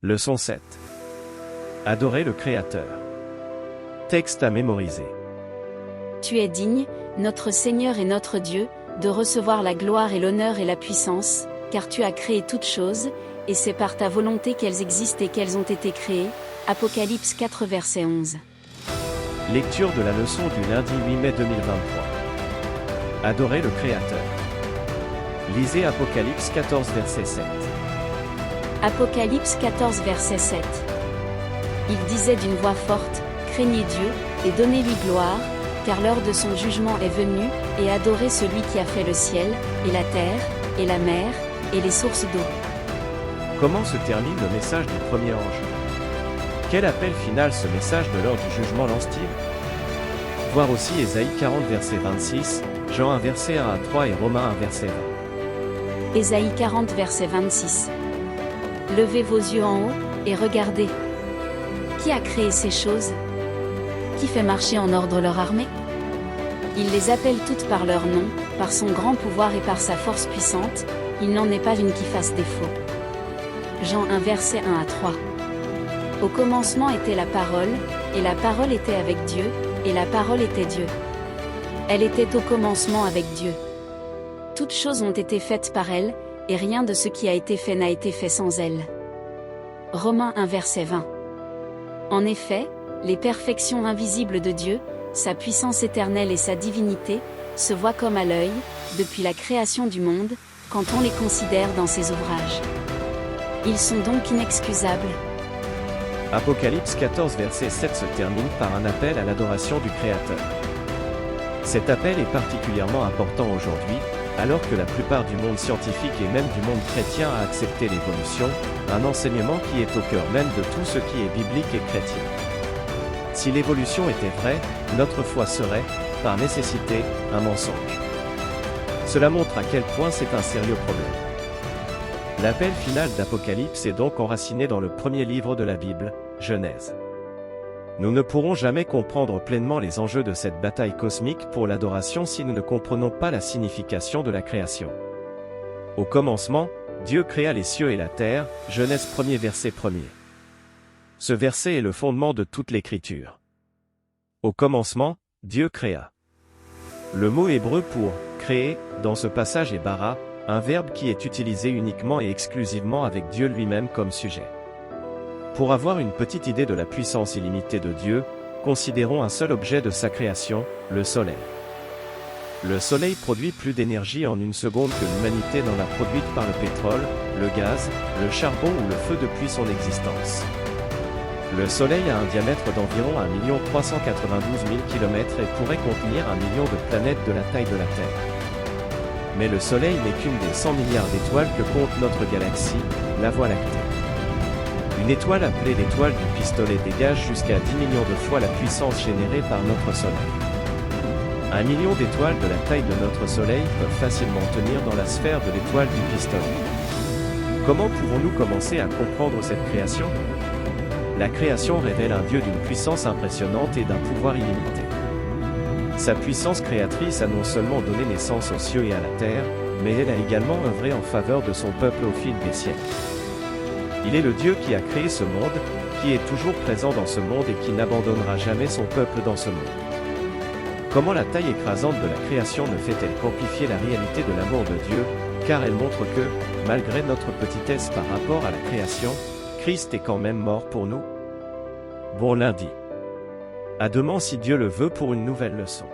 Leçon 7. Adorer le Créateur. Texte à mémoriser. Tu es digne, notre Seigneur et notre Dieu, de recevoir la gloire et l'honneur et la puissance, car tu as créé toutes choses, et c'est par ta volonté qu'elles existent et qu'elles ont été créées. Apocalypse 4 verset 11. Lecture de la leçon du lundi 8 mai 2023. Adorer le Créateur. Lisez Apocalypse 14 verset 7. Apocalypse 14 verset 7. Il disait d'une voix forte, craignez Dieu, et donnez-lui gloire, car l'heure de son jugement est venue, et adorez celui qui a fait le ciel, et la terre, et la mer, et les sources d'eau. Comment se termine le message du premier ange? Quel appel final ce message de l'heure du jugement lance-t-il? Voir aussi Ésaïe 40 verset 26, Jean 1 verset 1 à 3 et Romains 1 verset 20. Ésaïe 40 verset 26. Levez vos yeux en haut, et regardez. Qui a créé ces choses? Qui fait marcher en ordre leur armée? Il les appelle toutes par leur nom, par son grand pouvoir et par sa force puissante, il n'en est pas une qui fasse défaut. Jean 1 verset 1 à 3. Au commencement était la parole, et la parole était avec Dieu, et la parole était Dieu. Elle était au commencement avec Dieu. Toutes choses ont été faites par elle, et rien de ce qui a été fait n'a été fait sans elle. Romains 1 verset 20. En effet, les perfections invisibles de Dieu, sa puissance éternelle et sa divinité, se voient comme à l'œil, depuis la création du monde, quand on les considère dans ses ouvrages. Ils sont donc inexcusables. Apocalypse 14 verset 7 se termine par un appel à l'adoration du Créateur. Cet appel est particulièrement important aujourd'hui, alors que la plupart du monde scientifique et même du monde chrétien a accepté l'évolution, un enseignement qui est au cœur même de tout ce qui est biblique et chrétien. Si l'évolution était vraie, notre foi serait, par nécessité, un mensonge. Cela montre à quel point c'est un sérieux problème. L'appel final d'Apocalypse est donc enraciné dans le premier livre de la Bible, Genèse. Nous ne pourrons jamais comprendre pleinement les enjeux de cette bataille cosmique pour l'adoration si nous ne comprenons pas la signification de la création. Au commencement, Dieu créa les cieux et la terre, Genèse 1er verset 1er. Ce verset est le fondement de toute l'écriture. Au commencement, Dieu créa. Le mot hébreu pour « créer » dans ce passage est bara, un verbe qui est utilisé uniquement et exclusivement avec Dieu lui-même comme sujet. Pour avoir une petite idée de la puissance illimitée de Dieu, considérons un seul objet de sa création, le Soleil. Le Soleil produit plus d'énergie en une seconde que l'humanité n'en a produite par le pétrole, le gaz, le charbon ou le feu depuis son existence. Le Soleil a un diamètre d'environ 1 392 000 km et pourrait contenir 1 million de planètes de la taille de la Terre. Mais le Soleil n'est qu'une des 100 milliards d'étoiles que compte notre galaxie, la Voie lactée. Une étoile appelée l'étoile du pistolet dégage jusqu'à 10 millions de fois la puissance générée par notre Soleil. 1 million d'étoiles de la taille de notre Soleil peuvent facilement tenir dans la sphère de l'étoile du pistolet. Comment pouvons-nous commencer à comprendre cette création? La création révèle un Dieu d'une puissance impressionnante et d'un pouvoir illimité. Sa puissance créatrice a non seulement donné naissance aux cieux et à la terre, mais elle a également œuvré en faveur de son peuple au fil des siècles. Il est le Dieu qui a créé ce monde, qui est toujours présent dans ce monde et qui n'abandonnera jamais son peuple dans ce monde. Comment la taille écrasante de la création ne fait-elle qu'amplifier la réalité de l'amour de Dieu, car elle montre que, malgré notre petitesse par rapport à la création, Christ est quand même mort pour nous? Bon lundi. À demain si Dieu le veut pour une nouvelle leçon.